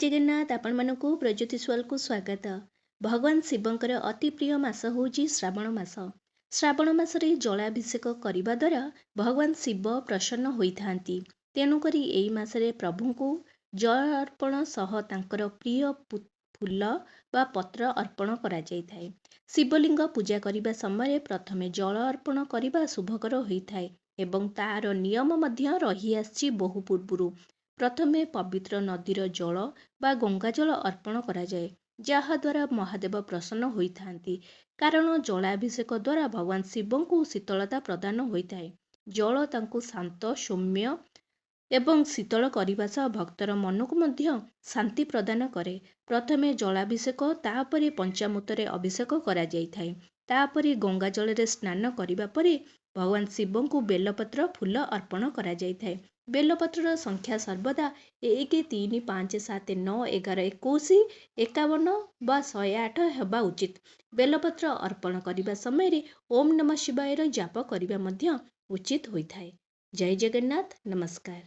जगन्नाथ आपण मानकु प्रज्योतिषवाल को स्वागत। भगवान शिवंकर अति प्रिय मास होउची श्रावण मास। श्रावण मासरे जलाभिषेक करिबा द्वारा भगवान शिव प्रसन्न होइथांती। तेणुकरी एई मासरे प्रभु को जल अर्पण सह तांकर प्रिय फूल बा पत्र अर्पण करा जाइथाय। शिवलिंग पूजा करिबा समय प्रथमे जल अर्पण करिबा शुभकर होइथाय एवं तार नियम मध्य रही आछि बहु पूर्वरु। प्रथमे पवित्र नदीर जल बा गंगा जल अर्पण करा जाए, जहा द्वारा महादेव प्रसन्न होइथांती। कारण जलाभिषेक द्वारा भगवान शिव को शीतलता प्रदान होइथाय। जल तांको शांत सौम्य एवं शीतल करने सह भक्तर मन को मध्य शांति प्रदान करे। प्रथमे जलाभिषेक तापरे पंचामृतरे अभिषेक करा जाइथाय। तापरे गंगा जल रे स्नान करिबा परे भगवान शिव को बेलपत्र फूल अर्पण करा जाइथाय। बेलपत्र संख्या सर्वदा 1 3 5 7 9 11 21 51 बा 108 हेबा उचित। बेलपत्र अर्पण करिबा समय रे ओम नमः शिवाय रो जाप करिबा मध्य उचित होइथाय। जय जगन्नाथ, नमस्कार।